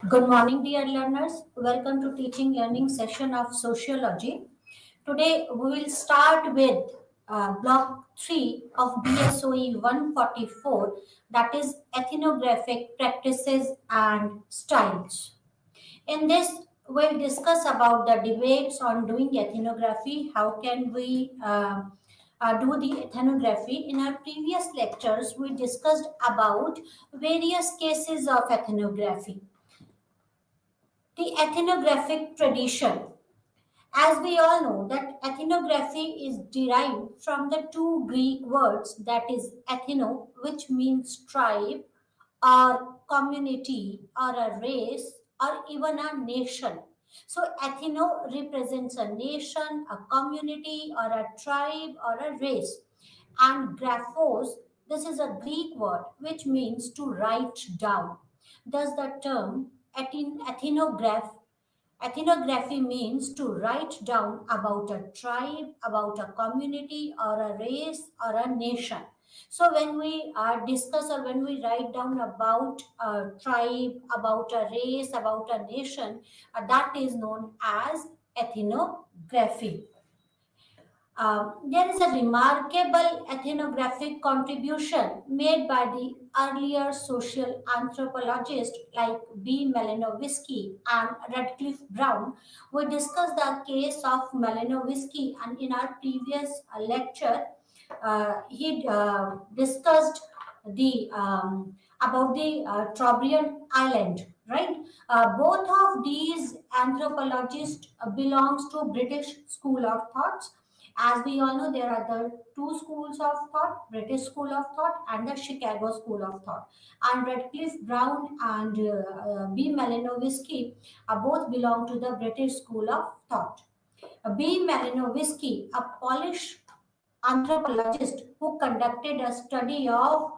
Good morning, dear learners. Welcome to teaching learning session of sociology. Today we will start with block 3 of BSOE 144, that is ethnographic practices and styles. In this, we'll discuss about the debates on doing ethnography. How can we do the ethnography? In our previous lectures, we discussed about various cases of ethnography. The ethnographic tradition. As we all know that ethnography is derived from the two Greek words, that is ethno, which means tribe or community or a race or even a nation. So ethno represents a nation, a community or a tribe or a race. And graphos, this is a Greek word which means to write down. Thus the term ethnograph ethnography means to write down about a tribe, about a community, or a race, or a nation. So, when we discuss or when we write down about a tribe, about a race, about a nation, that is known as ethnography. There is a remarkable ethnographic contribution made by the earlier social anthropologists like B. Malinowisky and Radcliffe Brown. We discussed the case of Malinowisky, and in our previous lecture, he discussed the about the Trobriand Island. Right, both of these anthropologists belongs to British school of thoughts. As we all know, there are the two schools of thought, British School of Thought and the Chicago School of Thought. And Radcliffe Brown and B. Malinowisky both belong to the British School of Thought. B. Malinowisky, a Polish anthropologist who conducted a study of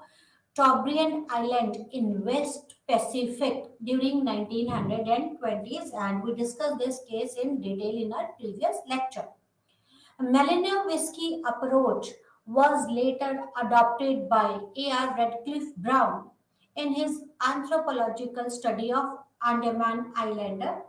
Trobriand Island in West Pacific during 1920s, and we discussed this case in detail in our previous lecture. Malinowisky approach was later adopted by A.R. Radcliffe Brown in his anthropological study of Andaman Islander.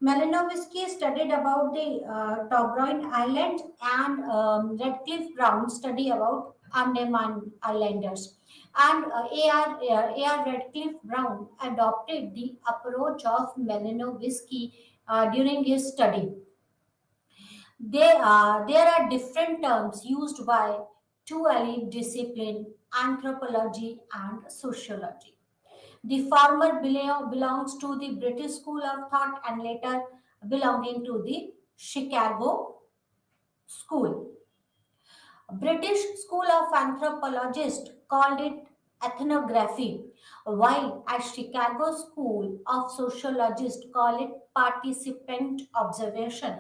Malinowisky studied about the Trobriand Island, and Radcliffe Brown studied about Andaman Islanders. And A.R. Radcliffe Brown adopted the approach of Malinowisky during his study. There are different terms used by two elite disciplines, anthropology and sociology. The former belongs to the British School of Thought and later belonging to the Chicago School. British School of Anthropologists called it ethnography, while at Chicago School of Sociologists call it participant observation.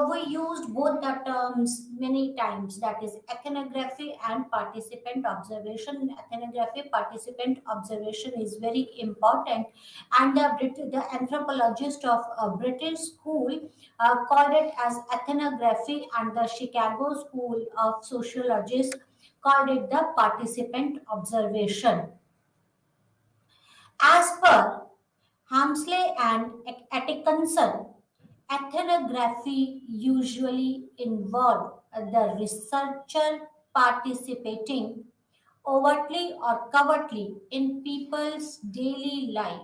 We used both the terms many times, that is ethnography and participant observation. Ethnography, participant observation is very important, and the anthropologist of a British school called it as ethnography, and the Chicago School of Sociologists called it the participant observation. As per Hamsley and Atkinson, ethnography usually involves the researcher participating overtly or covertly in people's daily life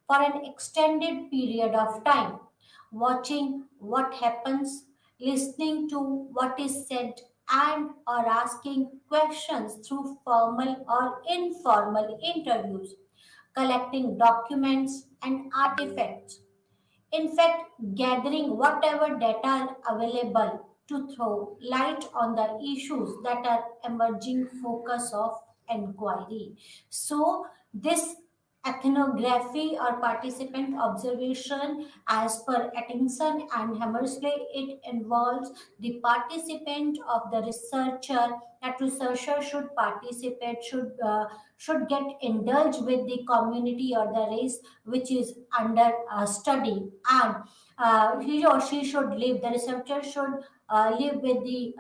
for an extended period of time, watching what happens, listening to what is said, and or asking questions through formal or informal interviews, collecting documents and artifacts. In fact, gathering whatever data are available to throw light on the issues that are emerging focus of inquiry. So, this ethnography or participant observation, as per Atkinson and Hammersley, it involves the participant of the researcher. That researcher should participate, should get indulged with the community or the race which is under study, and he or she should live. The researcher should live with the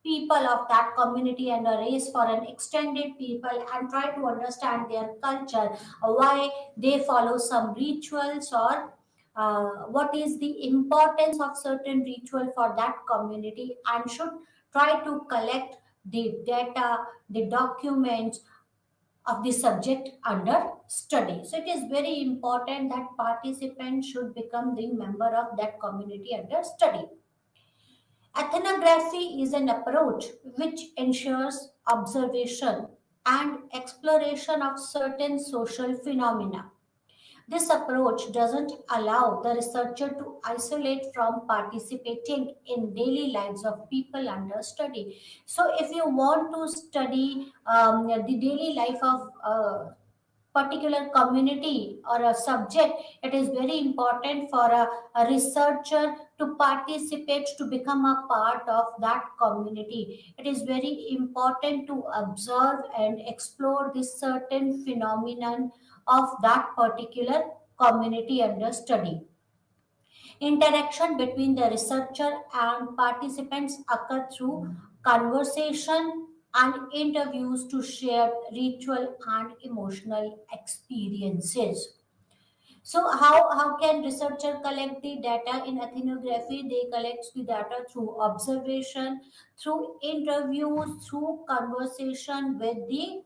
people of that community and a race for an extended people and try to understand their culture, why they follow some rituals, or what is the importance of certain ritual for that community, and should try to collect the data, the documents of the subject under study. So it is very important that participants should become the member of that community under study. Ethnography is an approach which ensures observation and exploration of certain social phenomena. This approach doesn't allow the researcher to isolate from participating in daily lives of people under study. So, if you want to study the daily life of particular community or a subject, it is very important for a researcher to participate, to become a part of that community. It is very important to observe and explore this certain phenomenon of that particular community under study. Interaction between the researcher and participants occur through conversation and interviews to share ritual and emotional experiences. So how can researcher collect the data in ethnography? They collect the data through observation, through interviews, through conversation with the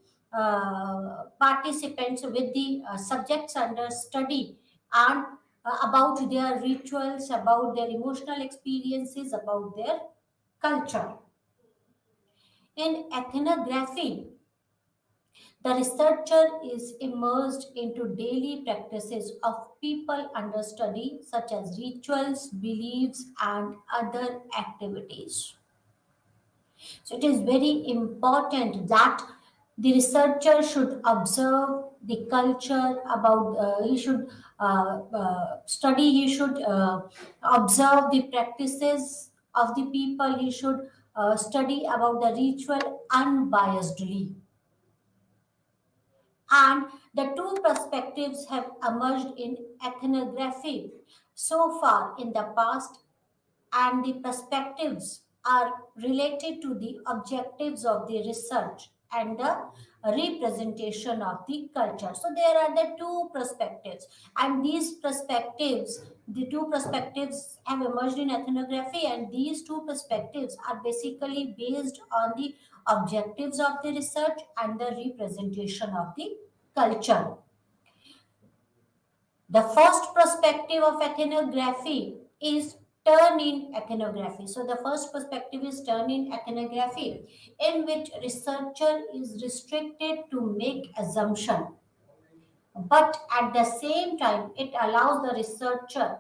participants, with the subjects under study, and about their rituals, about their emotional experiences, about their culture. In ethnography, the researcher is immersed into daily practices of people under study, such as rituals, beliefs, and other activities. So, it is very important that the researcher should observe the culture about, he should study, he should observe the practices of the people, he should study about the ritual unbiasedly. And the two perspectives have emerged in ethnography so far in the past, and the perspectives are related to the objectives of the research and the representation of the culture. So there are the two perspectives, and these perspectives, the two perspectives have emerged in ethnography, and these two perspectives are basically based on the objectives of the research and the representation of the culture. The first perspective of ethnography is turn in ethnography. So the first perspective is turn in ethnography, in which researcher is restricted to make assumption, but at the same time it allows the researcher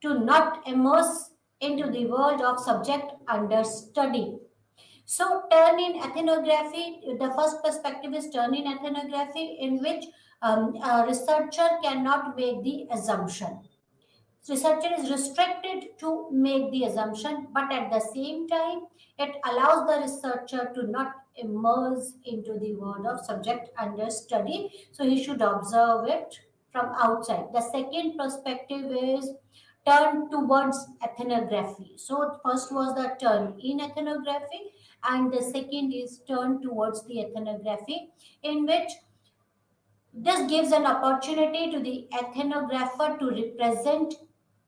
to not immerse into the world of subject under study. So, turn in ethnography, the first perspective is turn in ethnography, in which a researcher cannot make the assumption. Researcher is restricted to make the assumption, but at the same time, it allows the researcher to not immerse into the world of subject under study. So, he should observe it from outside. The second perspective is turn towards ethnography. So, first was the turn in ethnography, and the second is turn towards the ethnography, in which this gives an opportunity to the ethnographer to represent,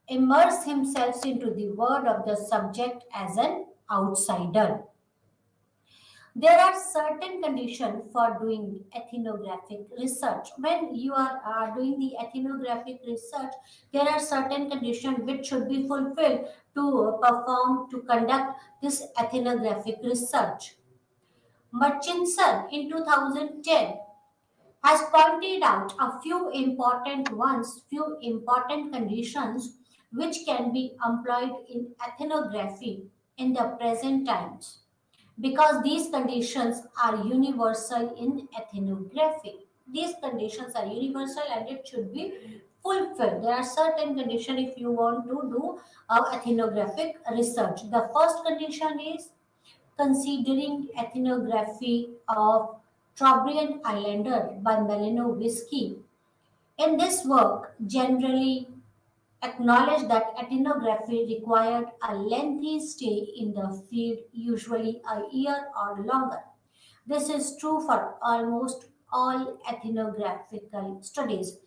immerse himself into the world of the subject as an outsider. There are certain conditions for doing ethnographic research. When you are doing the ethnographic research, there are certain conditions which should be fulfilled to perform, to conduct this ethnographic research. Murchison in 2010 has pointed out a few important ones, few important conditions which can be employed in ethnography in the present times, because these conditions are universal in ethnography. These conditions are universal and it should be fulfilled. There are certain conditions if you want to do ethnographic research. The first condition is considering ethnography of Trobriand Islander by Malinowisky. In this work, generally acknowledge that ethnography required a lengthy stay in the field, usually a year or longer. This is true for almost all ethnographical studies.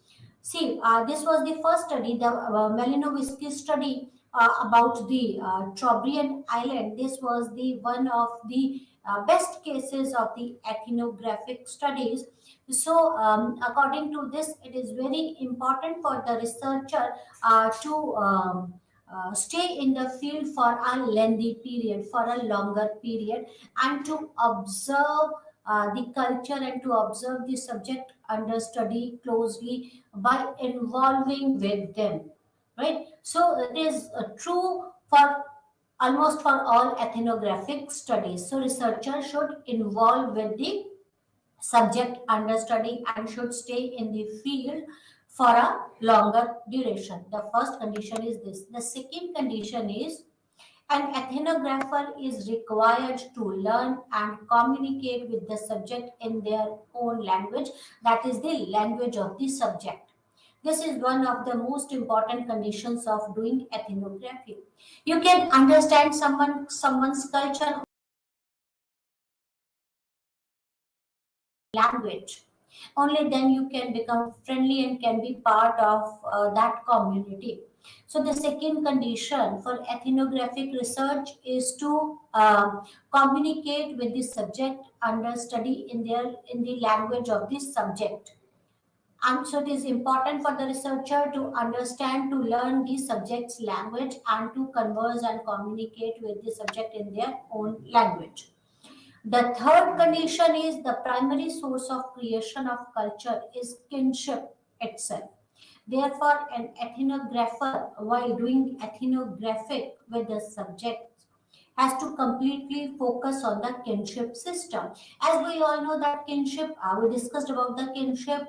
See, this was the first study, the Malinovisky study about the Trobriand Island. This was the one of the best cases of the ethnographic studies. So, according to this, it is very important for the researcher to stay in the field for a lengthy period, for a longer period, and to observe the culture and to observe the subject under study closely by involving with them, right? So it is true for almost for all ethnographic studies. So researcher should involve with the subject under study and should stay in the field for a longer duration. The first condition is this. The second condition is an ethnographer is required to learn and communicate with the subject in their own language, that is the language of the subject. This is one of the most important conditions of doing ethnography. You can understand someone's culture language. Only then you can become friendly and can be part of that community. So the second condition for ethnographic research is to communicate with the subject under study in the language of the subject. And so it is important for the researcher to understand, to learn the subject's language and to converse and communicate with the subject in their own language. The third condition is the primary source of creation of culture is kinship itself. Therefore, an ethnographer, while doing ethnographic with the subject, has to completely focus on the kinship system. As we all know that kinship, we discussed about the kinship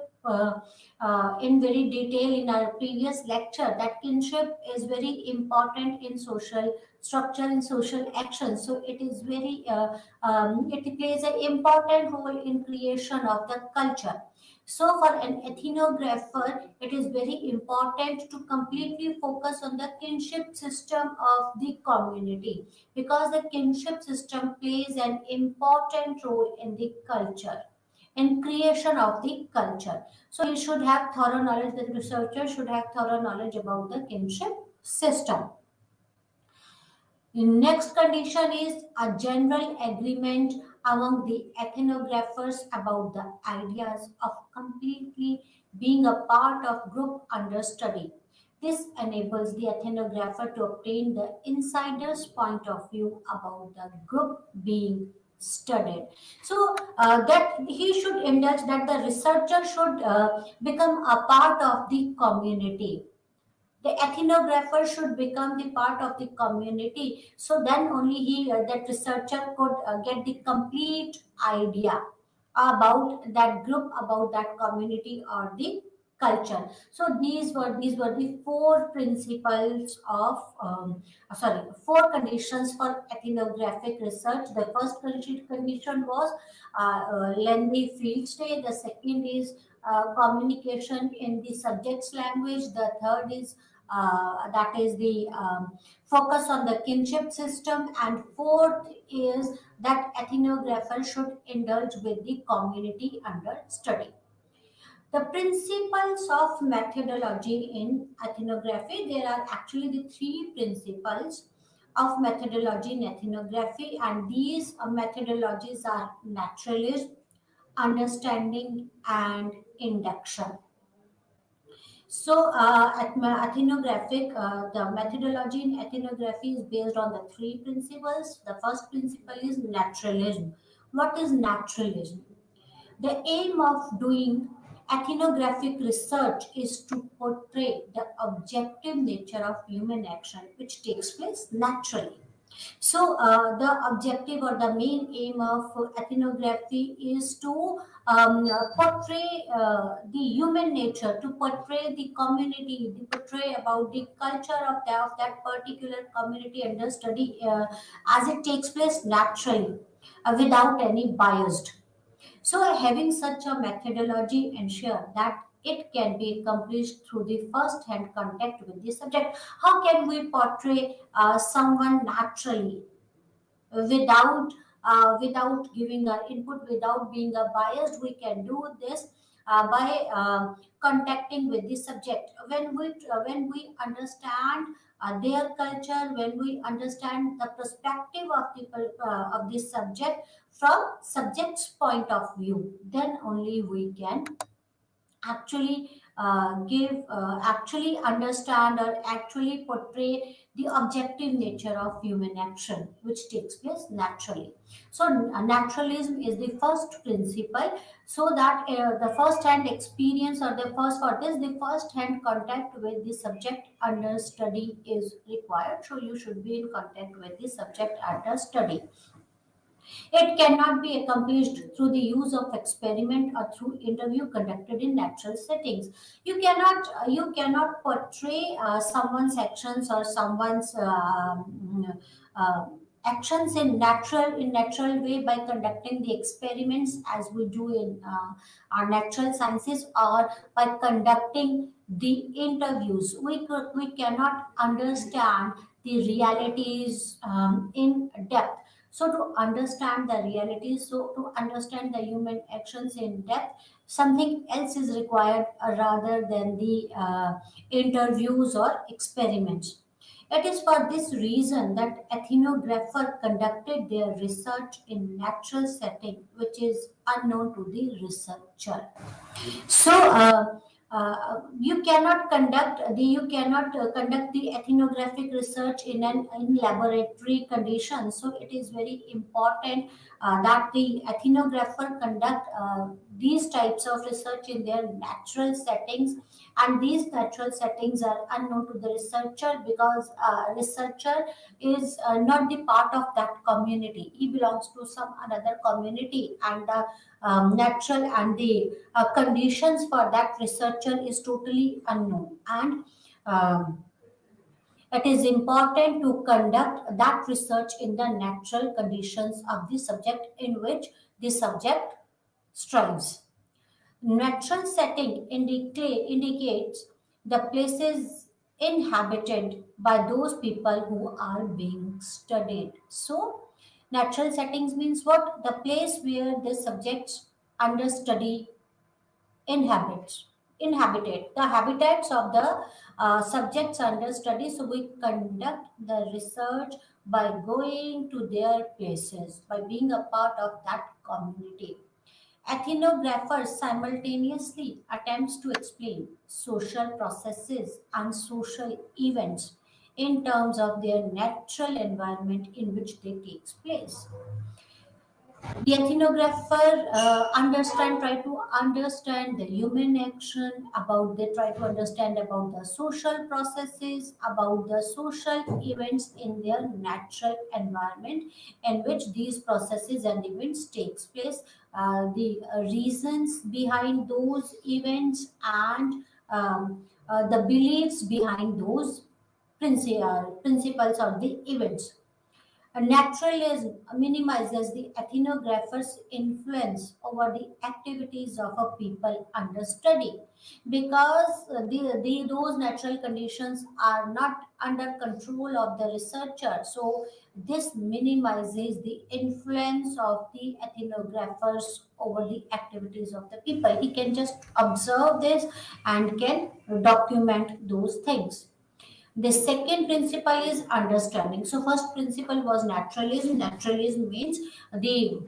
in very detail in our previous lecture, that kinship is very important in social structure, in social action. So it is very, it plays an important role in creation of the culture. So for an ethnographer, it is very important to completely focus on the kinship system of the community, because the kinship system plays an important role in the culture, in creation of the culture. So you should have thorough knowledge, the researcher should have thorough knowledge about the kinship system. The next condition is a general agreement among the ethnographers about the ideas of completely being a part of group under study. This enables the ethnographer to obtain the insider's point of view about the group being studied. So that he should indulge, that the researcher should become a part of the community. The ethnographer should become the part of the community, so then only that researcher could get the complete idea about that group, about that community or the culture. So these were the four principles of four conditions for ethnographic research. The first condition was lengthy field stay. The second is communication in the subject's language. The third is that is the focus on the kinship system, and fourth is that ethnographer should indulge with the community under study. The principles of methodology in ethnography, there are actually the three principles of methodology in ethnography, and these methodologies are naturalism, understanding, and induction. So, the methodology in ethnography is based on the three principles. The first principle is naturalism. What is naturalism? The aim of doing ethnographic research is to portray the objective nature of human action which takes place naturally. So, the objective or the main aim of ethnography is to portray the human nature, to portray the community, to portray about the culture of that particular community under study as it takes place naturally, without any biased. So, having such a methodology ensure that it can be accomplished through the first hand contact with the subject. How can we portray someone naturally without giving our input, without being a biased? We can do this by contacting with the subject. When we understand their culture, when we understand the perspective of people of this subject from subject's point of view, then only we can actually understand or actually portray the objective nature of human action which takes place naturally. So naturalism is the first principle, so that the first hand experience, or the first hand contact with the subject under study is required. So you should be in contact with the subject under study. It cannot be accomplished through the use of experiment or through interview conducted in natural settings. You cannot portray someone's actions or someone's actions in natural way by conducting the experiments as we do in our natural sciences, or by conducting the interviews. We cannot understand the realities in depth. So to understand the reality, so to understand the human actions in depth, something else is required rather than the interviews or experiments. It is for this reason that ethnographer conducted their research in natural setting, which is unknown to the researcher. So you cannot conduct the ethnographic research in laboratory conditions. So it is very important that the ethnographer conduct these types of research in their natural settings, and these natural settings are unknown to the researcher, because researcher is not the part of that community. He belongs to some another community, and the natural and the conditions for that researcher is totally unknown. And um, it is important to conduct that research in the natural conditions of the subject in which the subject strives. Natural setting indicates the places inhabited by those people who are being studied. So, natural settings means what? The place where the subjects under study inhabits. Inhabited the habitats of the subjects under study. So we conduct the research by going to their places, by being a part of that community. Ethnographer simultaneously attempts to explain social processes and social events in terms of their natural environment in which they takes place. The ethnographer try to understand the human action, about they try to understand about the social processes, about the social events in their natural environment in which these processes and events takes place, the reasons behind those events, and the beliefs behind those principles of the events. A naturalism minimizes the ethnographer's influence over the activities of a people under study, because those natural conditions are not under control of the researcher. So, this minimizes the influence of the ethnographers over the activities of the people. He can just observe this and can document those things. The second principle is understanding. So, first principle was naturalism. Naturalism means the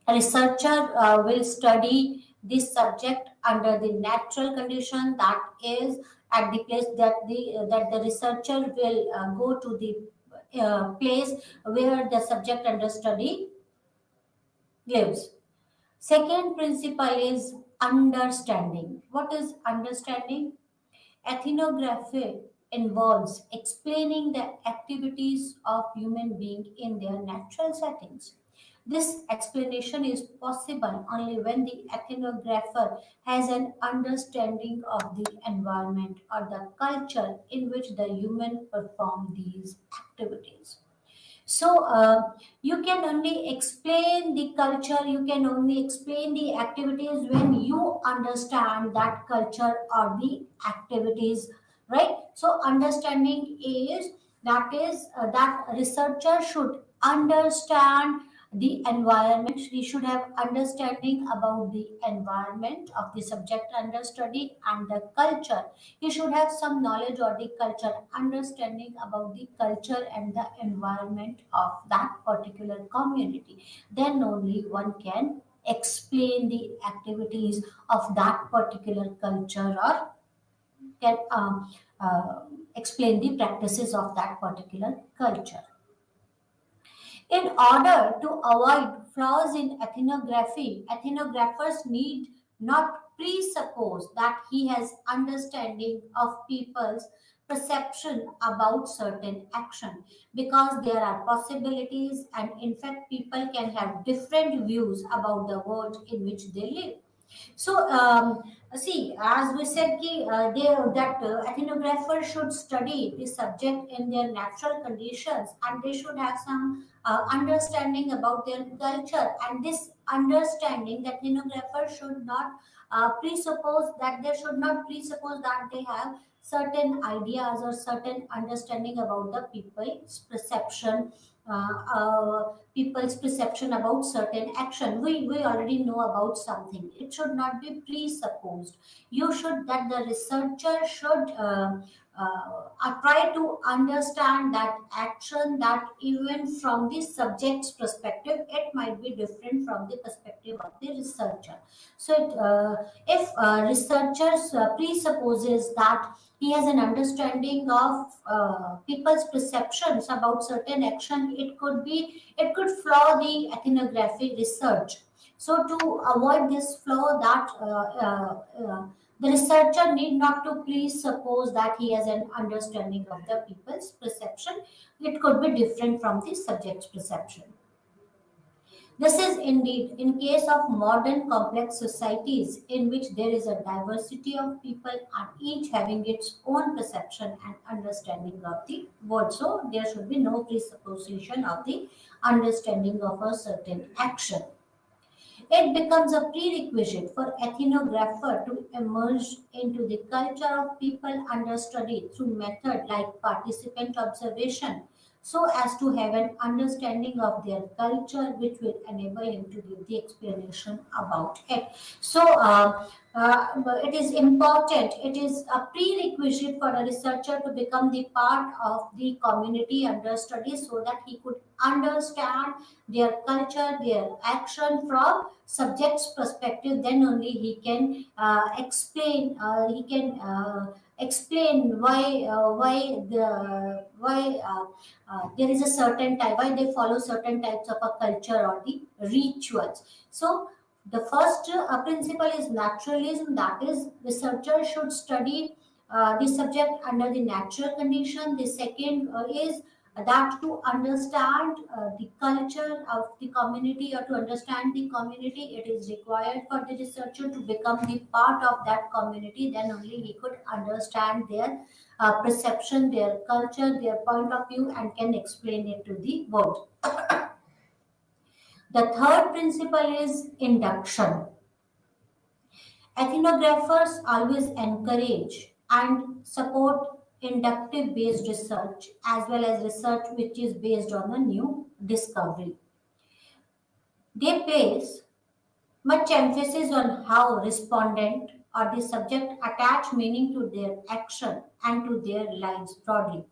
researcher will study this subject under the natural condition, that is at the place that the researcher will go to the place where the subject under study lives. Second principle is understanding. What is understanding? Ethnography involves explaining the activities of human beings in their natural settings. This explanation is possible only when the ethnographer has an understanding of the environment or the culture in which the human perform these activities. So you can only explain the culture, you can only explain the activities when you understand that culture or the activities, right? So understanding is that researcher should understand the environment. He should have understanding about the environment of the subject under study and the culture. He should have some knowledge or the culture, understanding about the culture and the environment of that particular community. Then only one can explain the activities of that particular culture, or can explain the practices of that particular culture. In order to avoid flaws in ethnography, ethnographers need not presuppose that he has understanding of people's perception about certain action, because there are possibilities, and in fact people can have different views about the world in which they live. So, see, as we said, that ethnographers should study the subject in their natural conditions, and they should have some understanding about their culture. And this understanding, that ethnographers should not presuppose that they have certain ideas or certain understanding about the people's perception about certain action. We already know about something, it should not be presupposed. You should that the researcher should try to understand that action, that even from the subject's perspective it might be different from the perspective of the researcher. So if researchers presupposes that he has an understanding of people's perceptions about certain action, it could flaw the ethnographic research. So to avoid this flaw, that the researcher need not to presuppose that he has an understanding of the people's perception. It could be different from the subject's perception. This is indeed in case of modern complex societies in which there is a diversity of people and each having its own perception and understanding of the world. So there should be no presupposition of the understanding of a certain action. It becomes a prerequisite for ethnographer to emerge into the culture of people under study through method like participant observation, so as to have an understanding of their culture which will enable him to give the explanation about it. So it is important, it is a prerequisite for a researcher to become the part of the community under study, so that he could understand their culture, their action from subject's perspective. Then only he can explain why there is a certain type, why they follow certain types of a culture or the rituals. So the first principle is naturalism, that is researchers should study the subject under the natural condition. The second is that to understand the culture of the community, or to understand the community, it is required for the researcher to become the part of that community. Then only he could understand their perception, their culture, their point of view, and can explain it to the world. The third principle is induction. Ethnographers always encourage and support inductive based research as well as research which is based on a new discovery. They place much emphasis on how respondent or the subject attach meaning to their action and to their lives broadly.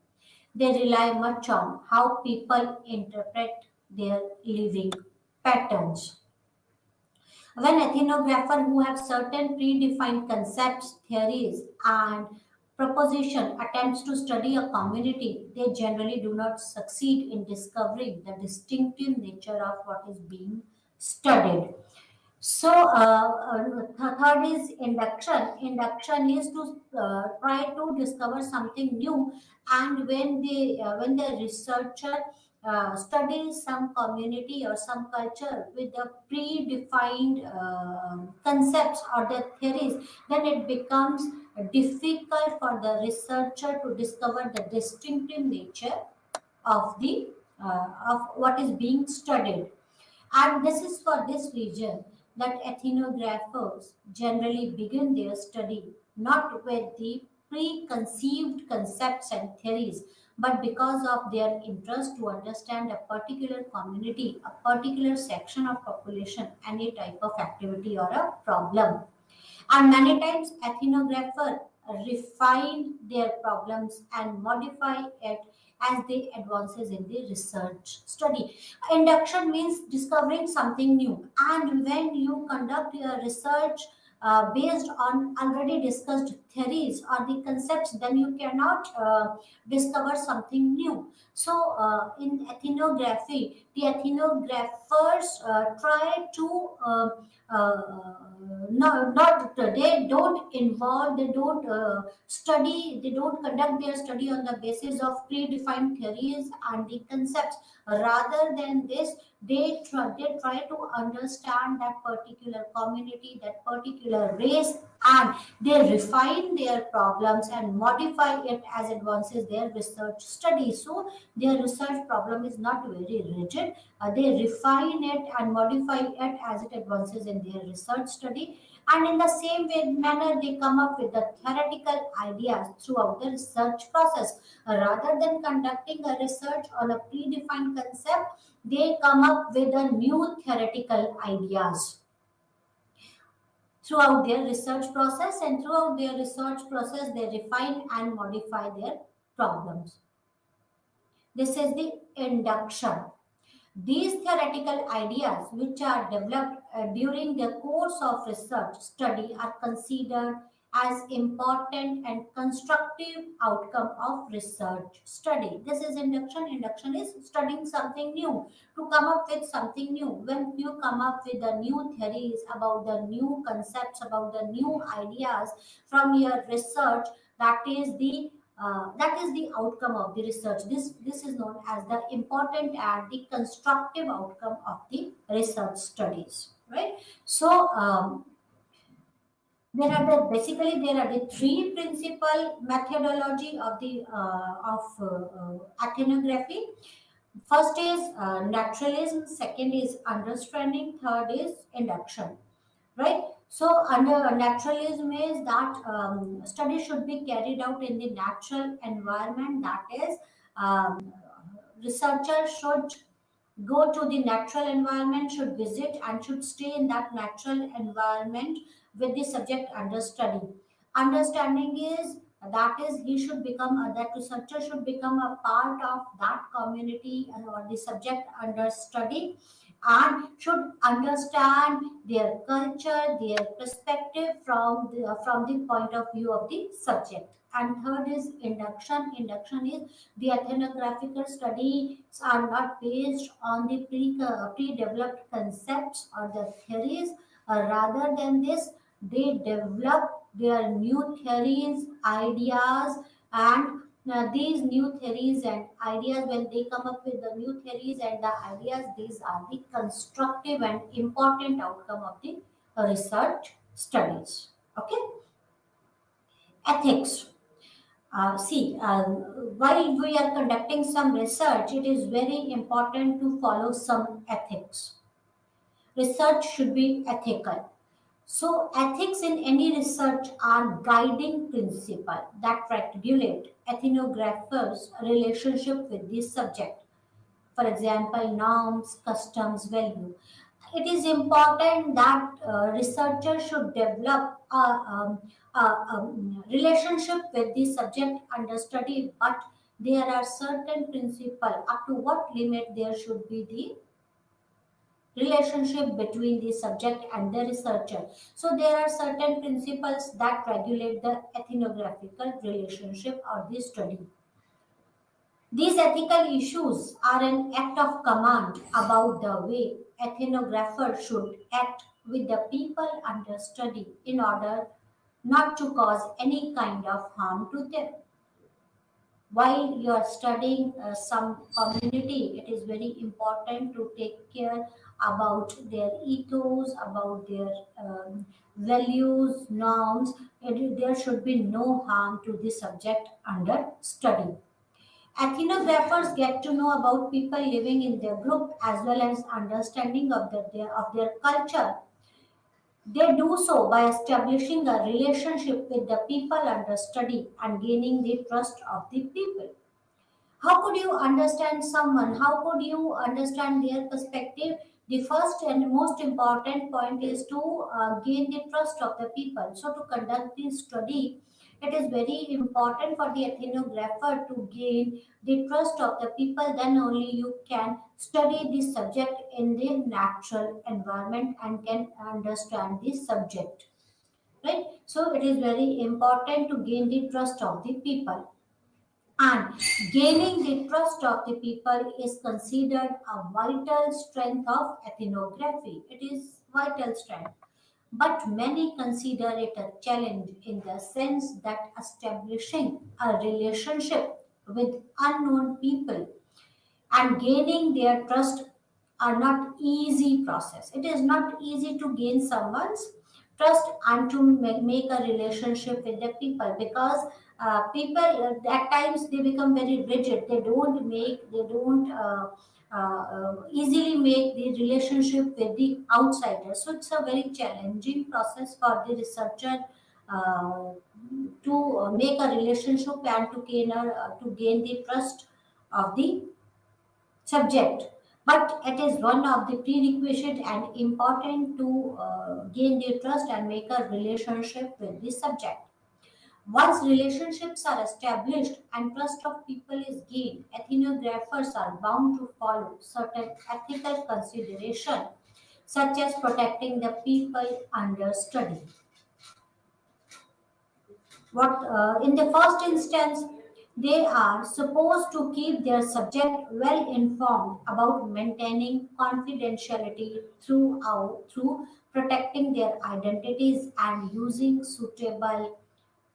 They rely much on how people interpret their living patterns. When ethnographers who have certain predefined concepts, theories, and proposition attempts to study a community, they generally do not succeed in discovering the distinctive nature of what is being studied. So, third is induction. Induction is to try to discover something new, and when the researcher studies some community or some culture with the predefined concepts or the theories, then it becomes difficult for the researcher to discover the distinctive nature of the of what is being studied. And this is for this reason that ethnographers generally begin their study not with the preconceived concepts and theories, but because of their interest to understand a particular community, a particular section of population, any type of activity or a problem. And many times ethnographer refine their problems and modify it as they advances in the research study. Induction means discovering something new. And when you conduct your research based on already discussed theories or the concepts, then you cannot discover something new. So, in ethnography, the ethnographers try to no, not they don't involve, they don't study, they don't conduct their study on the basis of predefined theories and the concepts. Rather than this, they try to understand that particular community, that particular race, and they refine their problems and modify it as advances their research study. So their research problem is not very rigid. They refine it and modify it as it advances in their research study. And in the same way manner, they come up with the theoretical ideas throughout the research process. Rather than conducting a research on a predefined concept, they come up with a new theoretical ideas throughout their research process, and throughout their research process they refine and modify their problems. This is the induction. These theoretical ideas, which are developed during the course of research study, are considered as important and constructive outcome of research study. This is induction. Induction is studying something new, to come up with something new. When you come up with the new theories about the new concepts, about the new ideas from your research, that is the outcome of the research. This is known as the important and the constructive outcome of the research studies, right? So there are the three principal methodology of the ethnography. First is naturalism, second is understanding, third is induction, right? So under naturalism is that study should be carried out in the natural environment. That is, researchers should go to the natural environment, should visit and should stay in that natural environment with the subject under study. Understanding is that is he should become that researcher should become a part of that community or the subject under study, and should understand their culture, their perspective from the point of view of the subject. And third is induction. Induction is the ethnographical studies are not based on the pre-developed concepts or the theories. Rather than this, they develop their new theories, ideas, and these new theories and ideas, when they come up with the new theories and the ideas, these are the constructive and important outcome of the research studies. Okay, ethics. While we are conducting some research, it is very important to follow some ethics. Research should be ethical. So, ethics in any research are guiding principle that regulate ethnographers' relationship with the subject. For example, norms, customs, value. It is important that researchers should develop a relationship with the subject under study, but there are certain principles up to what limit there should be the relationship between the subject and the researcher. So there are certain principles that regulate the ethnographical relationship or the study. These ethical issues are an act of command about the way ethnographers should act with the people under study in order not to cause any kind of harm to them. While you are studying some community, it is very important to take care about their ethos, about their values, norms. There should be no harm to the subject under study. Ethnographers get to know about people living in their group as well as understanding of their culture. They do so by establishing a relationship with the people under study and gaining the trust of the people. How could you understand someone? How could you understand their perspective? The first and most important point is to gain the trust of the people. So, to conduct this study, it is very important for the ethnographer to gain the trust of the people. Then only you can study the subject in the natural environment and can understand the subject. Right? So, it is very important to gain the trust of the people. And gaining the trust of the people is considered a vital strength of ethnography. It is vital strength. But many consider it a challenge in the sense that establishing a relationship with unknown people and gaining their trust are not easy process. It is not easy to gain someone's trust and to make a relationship with the people, because people at times they become very rigid. They don't easily make the relationship with the outsiders. So it's a very challenging process for the researcher uh, to make a relationship and to gain the trust of the subject, but it is one of the prerequisite and important to gain their trust and make a relationship with the subject. Once relationships are established and trust of people is gained, ethnographers are bound to follow certain ethical consideration, such as protecting the people under study. What in the first instance, they are supposed to keep their subject well informed about maintaining confidentiality through protecting their identities and using suitable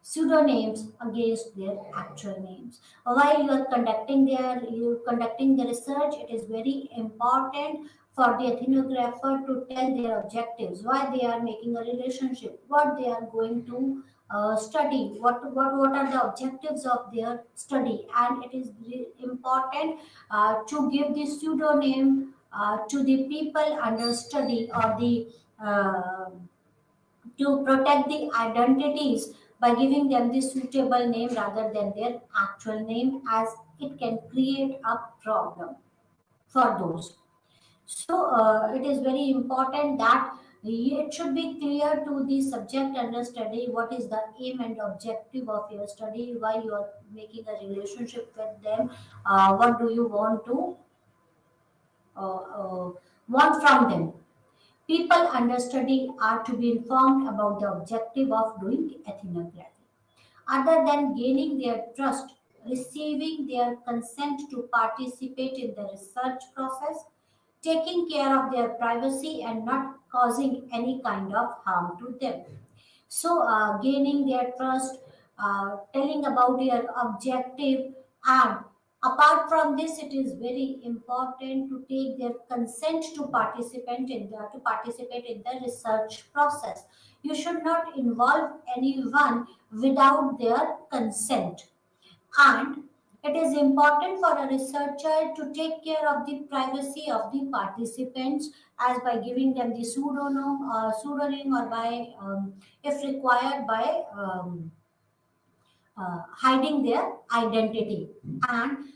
pseudonyms against their actual names. While you are conducting the research, it is very important for the ethnographer to tell their objectives, why they are making a relationship, what they are going to study, what are the objectives of their study, and it is important to give the pseudonym to the people under study, or the uh, to protect the identities by giving them the suitable name rather than their actual name, as it can create a problem for those. So it is very important that it should be clear to the subject under study what is the aim and objective of your study, why you are making a relationship with them, what do you want from them. People under study are to be informed about the objective of doing ethnography. Other than gaining their trust, receiving their consent to participate in the research process, taking care of their privacy, and not causing any kind of harm to them. So, gaining their trust, telling about their objective, and apart from this, it is very important to take their consent to participate in the research process. You should not involve anyone without their consent, and it is important for a researcher to take care of the privacy of the participants, as by giving them the pseudonym, or by, if required, by hiding their identity. And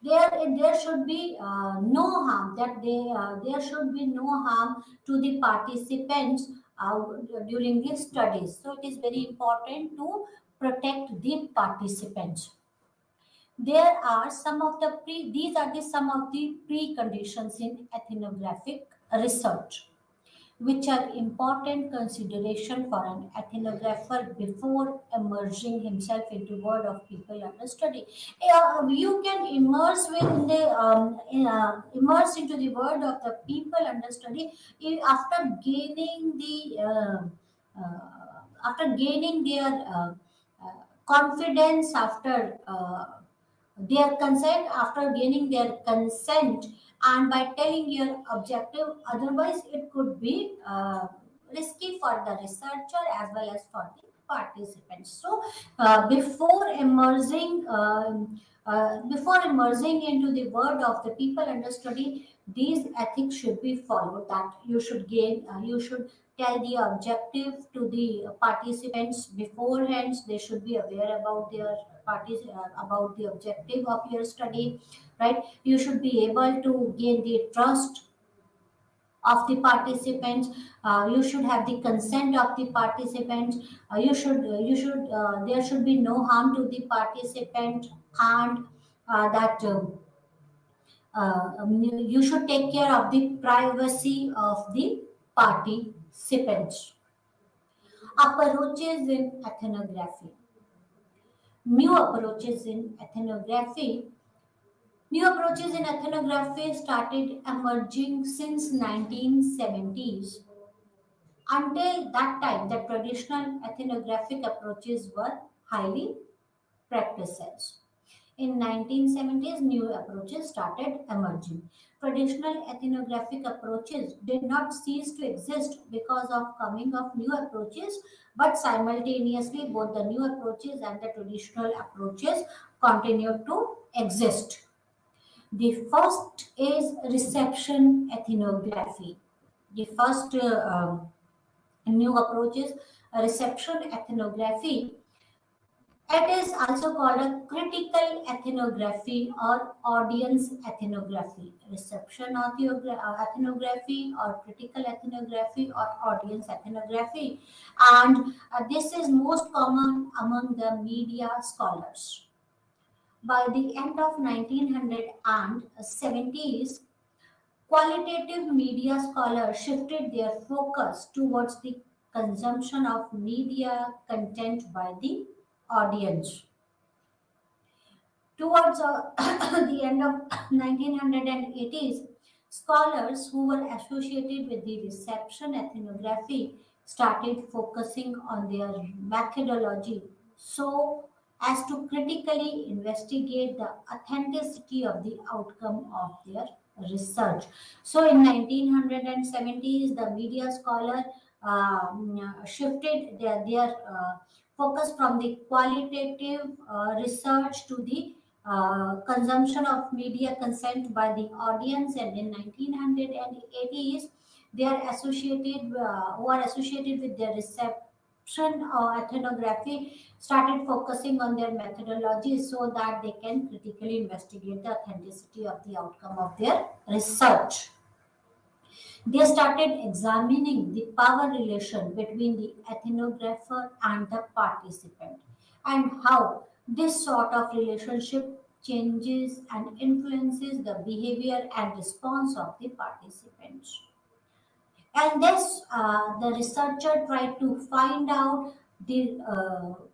there should be no harm, there should be no harm to the participants during the studies. So it is very important to protect the participants. There are some of the these are the some of the preconditions in ethnographic research, which are important consideration for an ethnographer before immersing himself into world of people under study. You can immerse into the world of the people under study after gaining their confidence, after gaining their consent, and by telling your objective. Otherwise it could be risky for the researcher as well as for the participants. So before immersing into the world of the people under study, these ethics should be followed. That you should tell the objective to the participants beforehand. They should be aware about their about the objective of your study, right? You should be able to gain the trust of the participants. You should have the consent of the participants. There should be no harm to the participant, and that you should take care of the privacy of the participants. Approaches in ethnography. New approaches in ethnography. New approaches in ethnography started emerging since 1970s. Until that time, the traditional ethnographic approaches were highly practiced. In 1970s, new approaches started emerging. Traditional ethnographic approaches did not cease to exist because of coming of new approaches, but simultaneously both the new approaches and the traditional approaches continued to exist. The first is reception ethnography. The first new approaches, reception ethnography. It is also called a critical ethnography or audience ethnography. Reception ethnography or critical ethnography or audience ethnography. And this is most common among the media scholars. By the end of 1970s, qualitative media scholars shifted their focus towards the consumption of media content by the audience. Towards the end of 1980s, scholars who were associated with the reception ethnography started focusing on their methodology so as to critically investigate the authenticity of the outcome of their research. So in 1970s, the media scholar shifted their focus from the qualitative research to the consumption of media consent by the audience, and in 1980s they are associated who are associated with the reception or ethnography started focusing on their methodology so that they can critically investigate the authenticity of the outcome of their research. They started examining the power relation between the ethnographer and the participant and how this sort of relationship changes and influences the behavior and response of the participants. And this, the researcher tried to find out the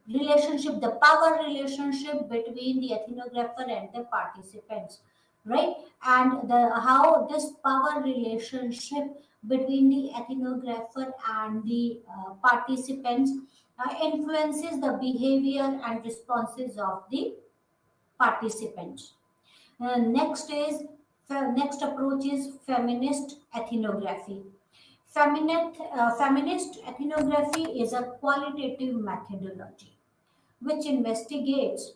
the power relationship between the ethnographer and the participants, right? And how this power relationship between the ethnographer and the participants influences the behavior and responses of the participants. Next approach is feminist ethnography. Feminist ethnography is a qualitative methodology which investigates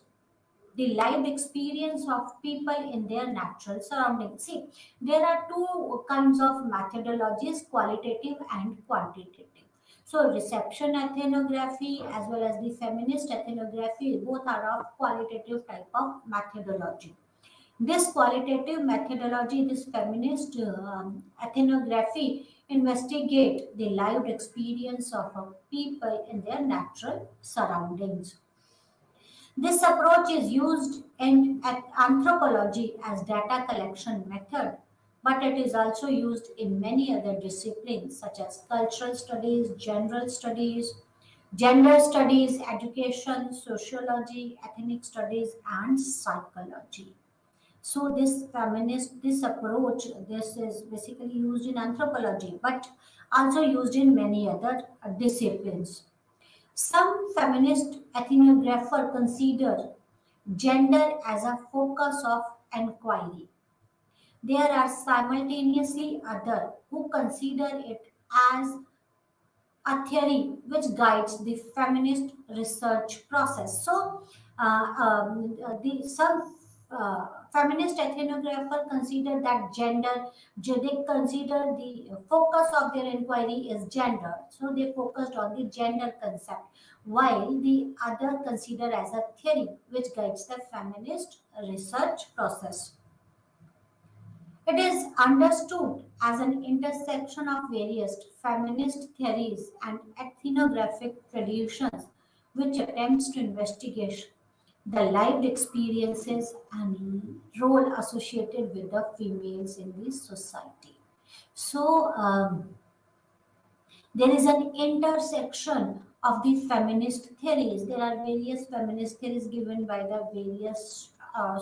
the lived experience of people in their natural surroundings. See, there are two kinds of methodologies, qualitative and quantitative. So, reception ethnography as well as the feminist ethnography, both are of qualitative type of methodology. This qualitative methodology, this feminist ethnography, investigate the lived experience of a people in their natural surroundings. This approach is used in anthropology as data collection method, but it is also used in many other disciplines such as cultural studies, general studies, gender studies, education, sociology, ethnic studies, and psychology. So this approach, this is basically used in anthropology, but also used in many other disciplines. Some feminist ethnographers consider gender as a focus of inquiry. There are simultaneously others who consider it as a theory which guides the feminist research process. So, the some feminist ethnographer consider that they consider the focus of their inquiry is gender. So they focused on the gender concept, while the other consider as a theory which guides the feminist research process. It is understood as an intersection of various feminist theories and ethnographic traditions which attempts to investigate the lived experiences and role associated with the females in the society. So, there is an intersection of the feminist theories. There are various feminist theories given by the various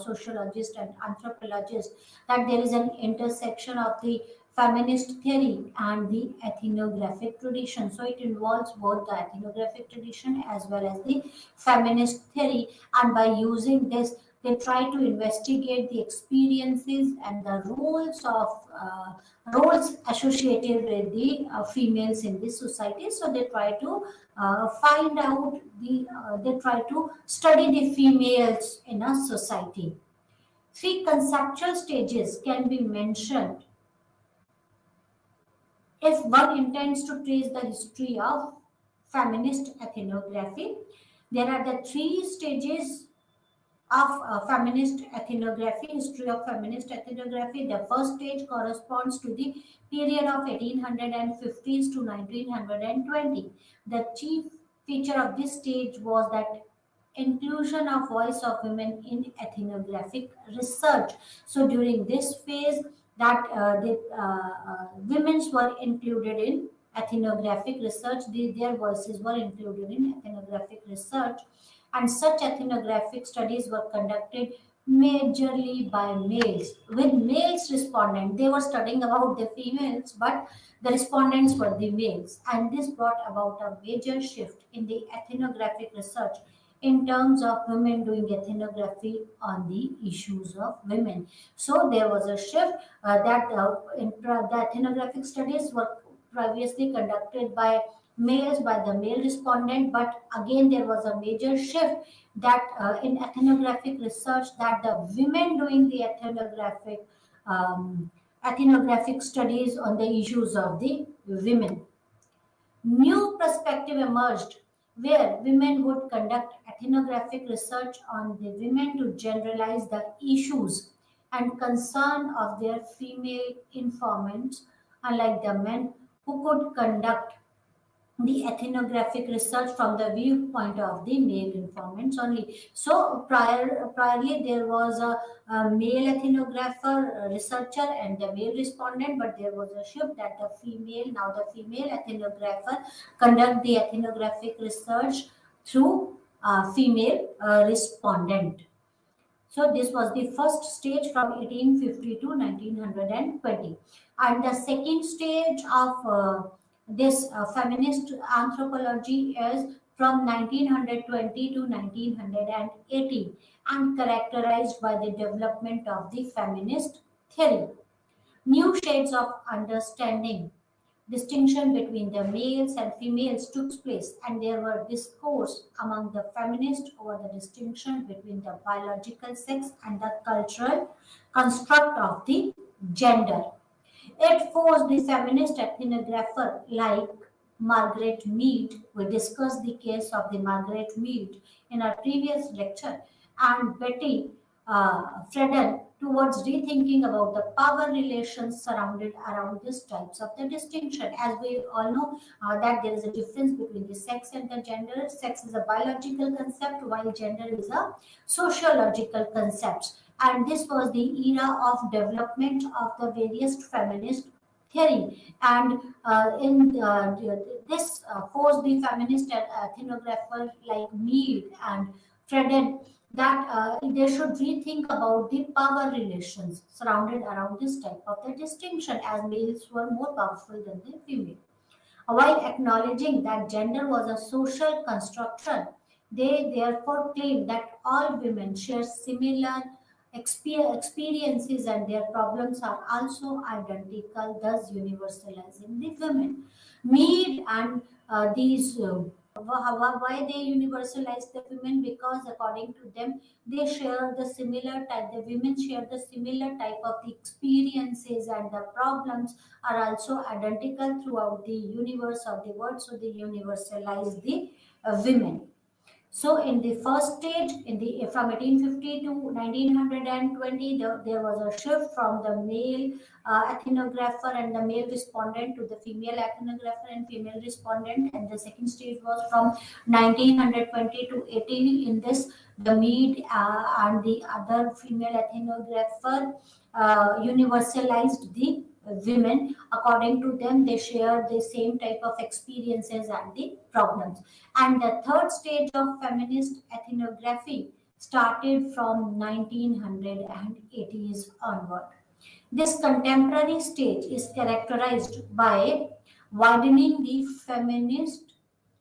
sociologists and anthropologists, that there is an intersection of the feminist theory and the ethnographic tradition. So it involves both the ethnographic tradition as well as the feminist theory, and by using this, they try to investigate the experiences and the roles associated with the females in this society. So they try to find out they try to study the females in a society. Three conceptual stages can be mentioned if one intends to trace the history of feminist ethnography. There are the three stages of feminist ethnography, history of feminist ethnography. The first stage corresponds to the period of 1850s to 1920. The chief feature of this stage was that inclusion of voice of women in ethnographic research. So during this phase, that the women's were included in ethnographic research. Their voices were included in ethnographic research, and such ethnographic studies were conducted majorly by males. With males respondent, they were studying about the females, but the respondents were the males, and this brought about a major shift in the ethnographic research in terms of women doing ethnography on the issues of women. So there was a shift the ethnographic studies were previously conducted by males, by the male respondent, but again there was a major shift that in ethnographic research, that the women doing the ethnographic studies on the issues of the women. New perspective emerged where women would conduct ethnographic research on the women to generalize the issues and concern of their female informants, unlike the men who could conduct the ethnographic research from the viewpoint of the male informants only. So priorly there was a male ethnographer, researcher, and the male respondent, but there was a shift that the female ethnographer conduct the ethnographic research through female respondent. So this was the first stage from 1850 to 1920. And the second stage of this feminist anthropology is from 1920 to 1980, and characterized by the development of the feminist theory. New shades of understanding distinction between the males and females took place, and there were discourse among the feminists over the distinction between the biological sex and the cultural construct of the gender. It forced the feminist ethnographer like Margaret Mead. We discussed the case of the Margaret Mead in our previous lecture, and Betty Friedan towards rethinking about the power relations surrounded around these types of the distinction. As we all know, that there is a difference between the sex and the gender. Sex is a biological concept, while gender is a sociological concept. And this was the era of development of the various feminist theory, and this forced the feminist ethnographer like Mead and Friedan that they should rethink about the power relations surrounded around this type of the distinction, as males were more powerful than the female. While acknowledging that gender was a social construction, they therefore claimed that all women share similar experiences and their problems are also identical, thus universalizing the women. Mead and these why they universalize the women, because according to them they share the similar type, the women share the similar type of the experiences, and the problems are also identical throughout the universe of the world, so they universalize the women. So in the first stage, in the from 1850 to 1920, there was a shift from the male ethnographer and the male respondent to the female ethnographer and female respondent. And the second stage was from 1920 to 80. In this, the Mead and the other female ethnographer universalized the women. According to them, they share the same type of experiences and the problems. And the third stage of feminist ethnography started from 1980s onward. This contemporary stage is characterized by widening the feminist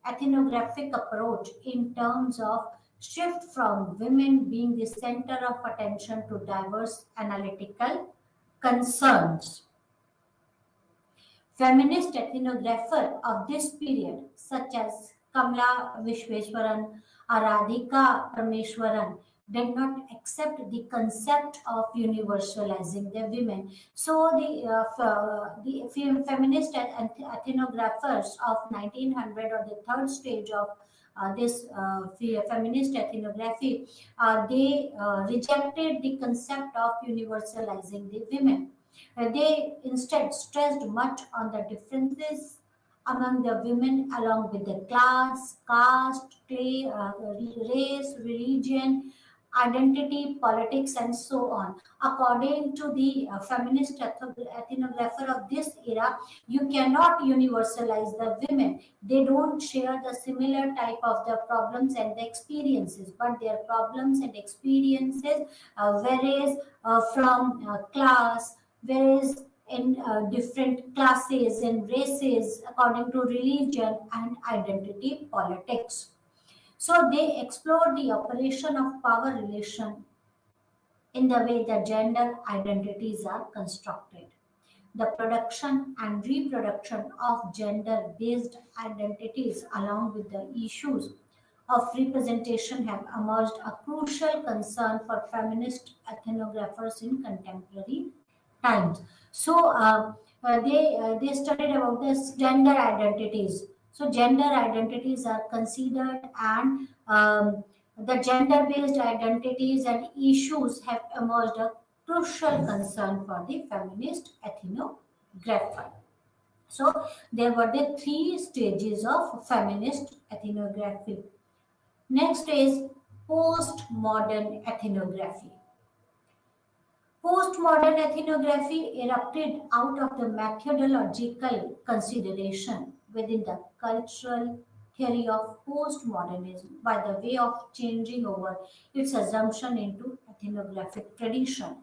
ethnographic approach in terms of shift from women being the center of attention to diverse analytical concerns. Feminist ethnographer of this period, such as Kamla Vishweswaran or Radhika Parameswaran, did not accept the concept of universalizing the women. So the feminist ethnographers of 1900, or the third stage of this feminist ethnography, they rejected the concept of universalizing the women. They instead stressed much on the differences among the women, along with the class, caste, race, religion, identity, politics, and so on. According to the feminist ethnographer of this era, you cannot universalize the women. They don't share the similar type of the problems and the experiences, but their problems and experiences varies from class, whereas in different classes and races, according to religion and identity politics. So they explore the operation of power relation in the way the gender identities are constructed. The production and reproduction of gender based identities, along with the issues of representation, have emerged a crucial concern for feminist ethnographers in contemporary times. So they studied about this gender identities. So gender identities are considered, and the gender-based identities and issues have emerged a crucial concern for the feminist ethnographer. So there were the three stages of feminist ethnography. Next is postmodern ethnography. Postmodern ethnography erupted out of the methodological consideration within the cultural theory of postmodernism by the way of changing over its assumption into ethnographic tradition.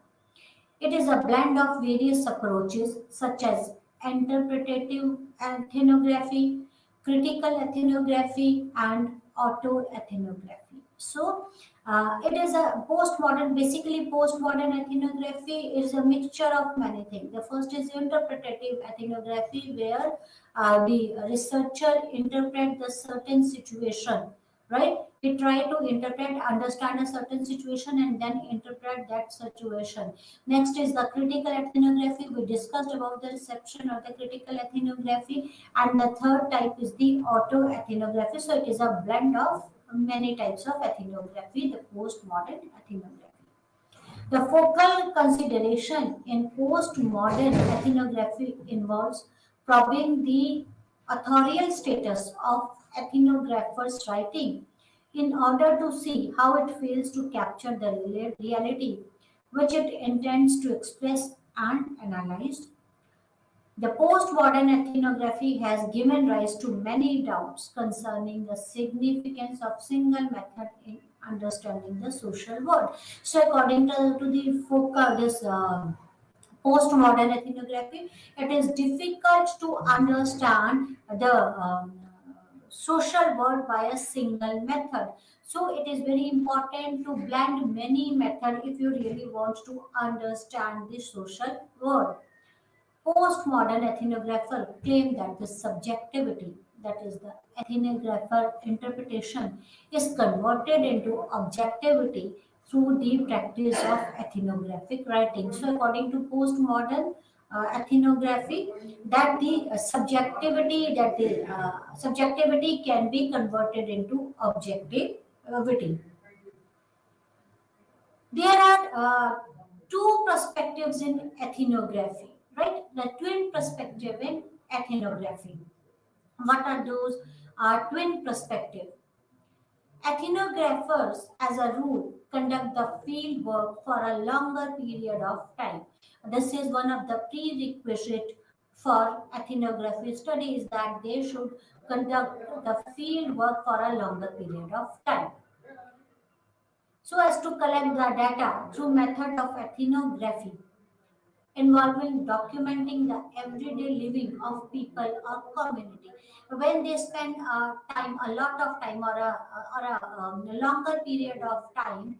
It is a blend of various approaches such as interpretative ethnography, critical ethnography, and autoethnography. So, it is a postmodern, basically, postmodern ethnography is a mixture of many things. The first is interpretative ethnography, where the researcher interpret the certain situation, right? We try to interpret, understand a certain situation, and then interpret that situation. Next is the critical ethnography. We discussed about the reception of the critical ethnography. And the third type is the autoethnography. So it is a blend of many types of ethnography, the postmodern ethnography. The focal consideration in postmodern ethnography involves probing the authorial status of ethnographers' writing in order to see how it fails to capture the reality which it intends to express and analyze. The postmodern ethnography has given rise to many doubts concerning the significance of single method in understanding the social world. So, according to the this postmodern ethnography, it is difficult to understand the social world by a single method. So it is very important to blend many methods if you really want to understand the social world. Postmodern ethnographer claim that the subjectivity, that is the ethnographer interpretation, is converted into objectivity through the practice of ethnographic writing. So, according to postmodern ethnography, that the subjectivity can be converted into objectivity. There are two perspectives in ethnography, right? The twin perspective in ethnography. What are those? Twin perspective. Ethnographers, as a rule, conduct the field work for a longer period of time. This is one of the prerequisite for ethnography studies, that they should conduct the field work for a longer period of time, so as to collect the data through method of ethnography involving documenting the everyday living of people or community. When they spend a lot of time, or a longer period of time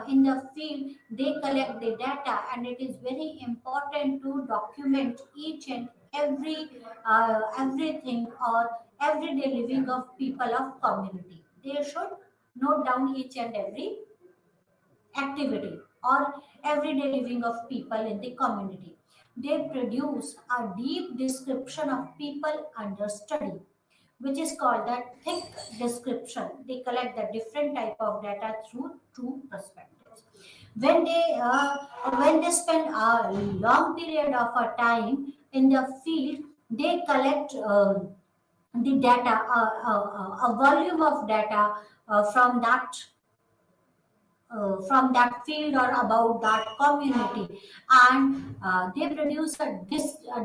in the field, they collect the data, and it is very important to document each and everything or everyday living of people of community. They should note down each and every activity or everyday living of people in the community. They produce a deep description of people under study, which is called the thick description. They collect the different type of data through two perspectives. When they spend a long period of a time in the field, they collect the data, a volume of data from that field or about that community, and they produce a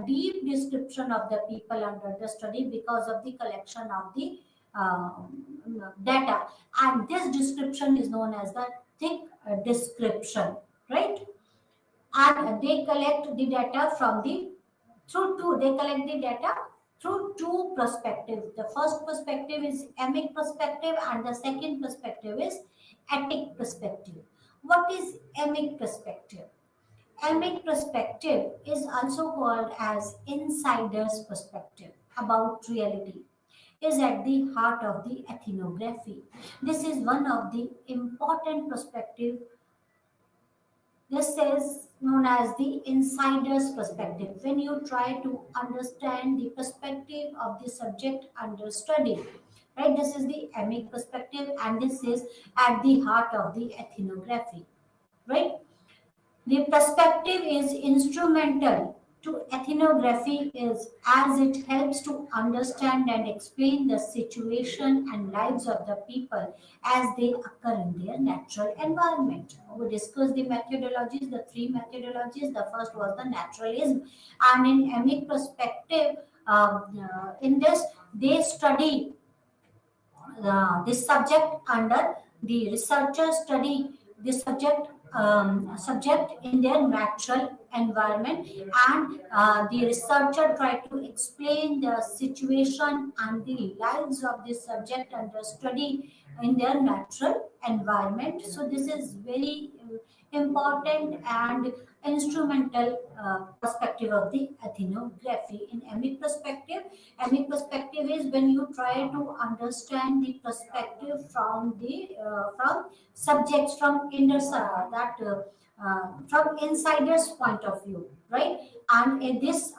deep description of the people under the study because of the collection of the uh, data, and this description is known as the thick description, right? And they collect the data from the through two they collect the data through two perspectives. The first perspective is emic perspective, and the second perspective is etic perspective. What is emic perspective? Emic perspective is also called as insider's perspective about reality, is at the heart of the ethnography. This is one of the important perspective. This is known as the insider's perspective. When you try to understand the perspective of the subject under study, right? This is the emic perspective, and this is at the heart of the ethnography, right? The perspective is instrumental to ethnography is as it helps to understand and explain the situation and lives of the people as they occur in their natural environment. We discussed the methodologies, the three methodologies. The first was the naturalism, and in emic perspective, in this they study this subject under the researchers study the subject in their natural environment, and the researcher try to explain the situation and the lives of the subject under study in their natural environment. So this is very important and instrumental perspective of the ethnography. In emic perspective is when you try to understand the perspective from the from subjects from from insiders point of view, right? And this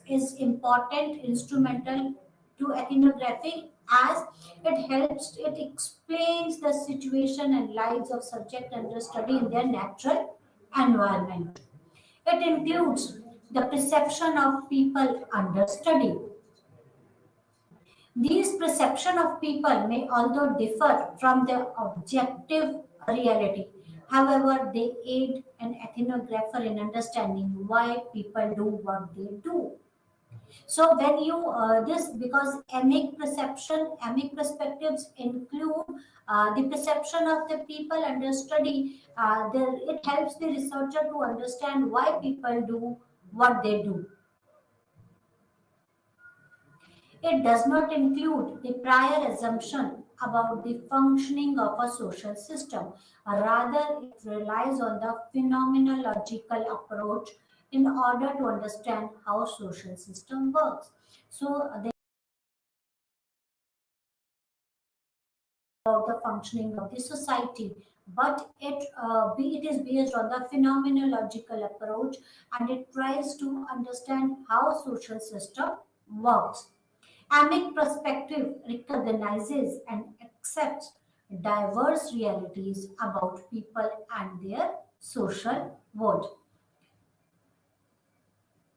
is important instrumental to ethnography, as it explains the situation and lives of subject under study in their natural environment. It includes the perception of people under study. These perception of people may although differ from the objective reality. However, they aid an ethnographer in understanding why people do what they do. So when you this because emic perspectives include the perception of the people under study. It helps the researcher to understand why people do what they do. It does not include the prior assumption about the functioning of a social system. Rather, it relies on the phenomenological approach in order to understand how social system works. So about the functioning of the society, but it is based on the phenomenological approach, and it tries to understand how social system works. Amic perspective recognizes and accepts diverse realities about people and their social world.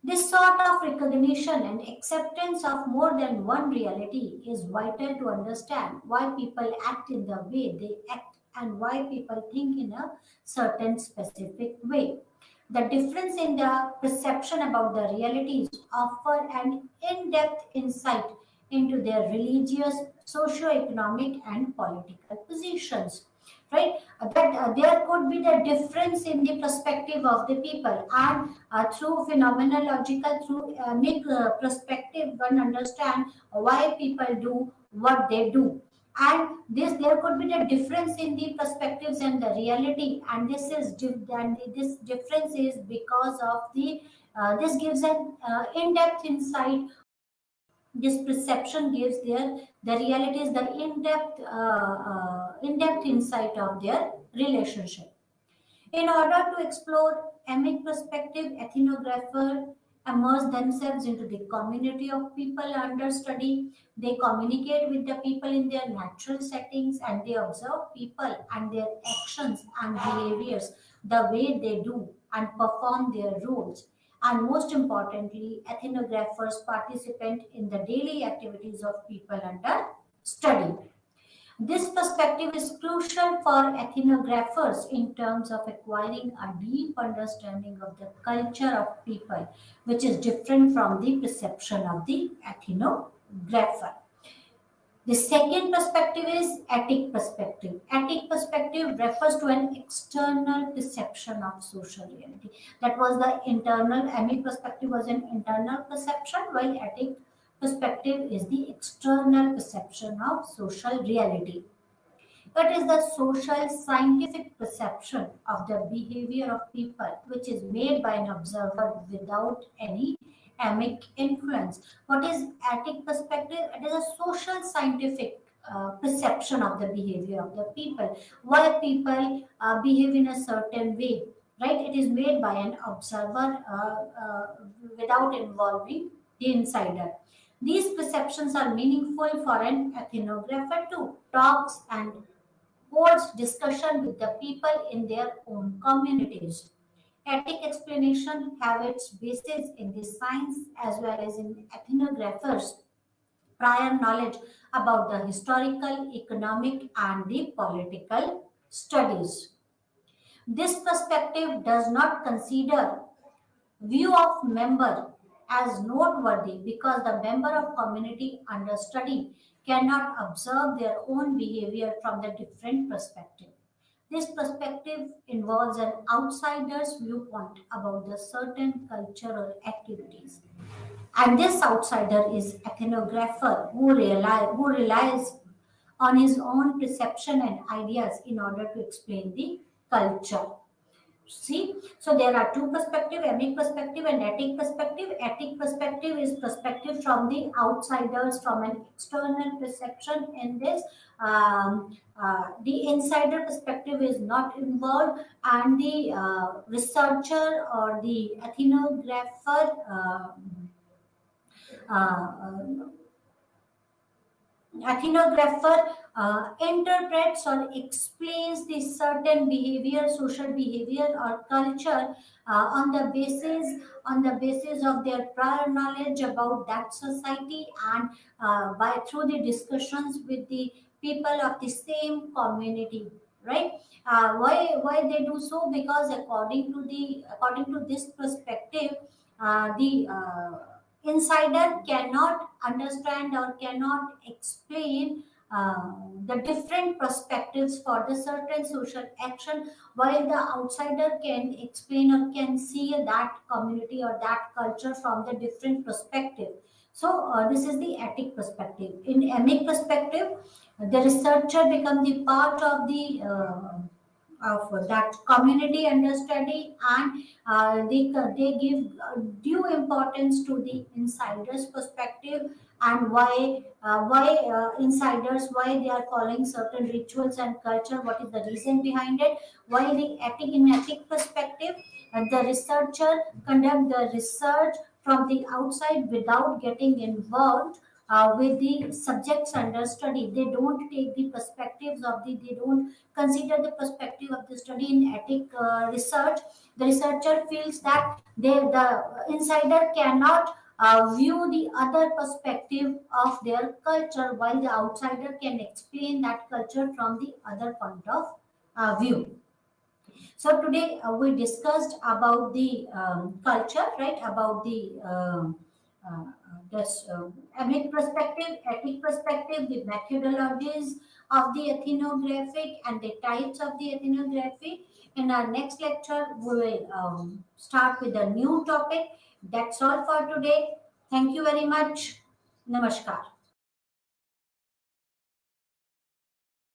This sort of recognition and acceptance of more than one reality is vital to understand why people act in the way they act and why people think in a certain specific way. The difference in the perception about the realities offer an in-depth insight into their religious, socio-economic, and political positions. Right? That there could be the difference in the perspective of the people, and through phenomenological, through make perspective, one understand why people do what they do, and this there could be the difference in the perspectives and the reality, and this difference is because of the this gives an in-depth insight. This perception gives their the reality is the in-depth insight of their relationship. In order to explore emic perspective, ethnographer immerse themselves into the community of people under study. They communicate with the people in their natural settings, and they observe people and their actions and behaviors, the way they do and perform their roles. And most importantly, ethnographers participate in the daily activities of people under study. This perspective is crucial for ethnographers in terms of acquiring a deep understanding of the culture of people, which is different from the perception of the ethnographer. The second perspective is ethic perspective. Ethic perspective refers to an external perception of social reality. That was the internal, emic perspective was an internal perception, while ethic perspective is the external perception of social reality. It is the social scientific perception of the behavior of people, which is made by an observer without any emic influence. What is ethic perspective? It is a social scientific perception of the behavior of the people. Why people behave in a certain way, right? It is made by an observer without involving the insider. These perceptions are meaningful for an ethnographer to talks and holds discussion with the people in their own communities. Ethic explanation have its basis in the science as well as in ethnographers' prior knowledge about the historical, economic, and the political studies. This perspective does not consider view of member as noteworthy because the member of community under study cannot observe their own behavior from the different perspective. This perspective involves an outsider's viewpoint about the certain cultural activities. And this outsider is ethnographer who relies on his own perception and ideas in order to explain the culture. See, so there are two perspectives, emic perspective and ethic perspective. Ethic perspective is perspective from the outsiders, from an external perception in this. The insider perspective is not involved, and the researcher or the ethnographer uh, ethnographer interprets or explains the certain behavior, social behavior or culture on the basis of their prior knowledge about that society, and by through the discussions with the people of the same community. Right? Why they do so? Because according to this perspective, the insider cannot understand or cannot explain the different perspectives for the certain social action, while the outsider can explain or can see that community or that culture from the different perspective. So this is the ethic perspective. In emic perspective, the researcher become the part of the of that community understanding, and they give due importance to the insider's perspective, and why insiders, why they are following certain rituals and culture, what is the reason behind it, why the ethic in ethic perspective, and the researcher conduct the research from the outside without getting involved with the subjects under study. They don't take the perspectives of they don't consider the perspective of the study in ethic research. The researcher feels that the insider cannot view the other perspective of their culture, while the outsider can explain that culture from the other point of view. So today we discussed about the culture, right? About the this ethic perspective, the methodologies of the ethnographic and the types of the ethnography. In our next lecture, we will start with a new topic. That's all for today. Thank you very much. Namaskar.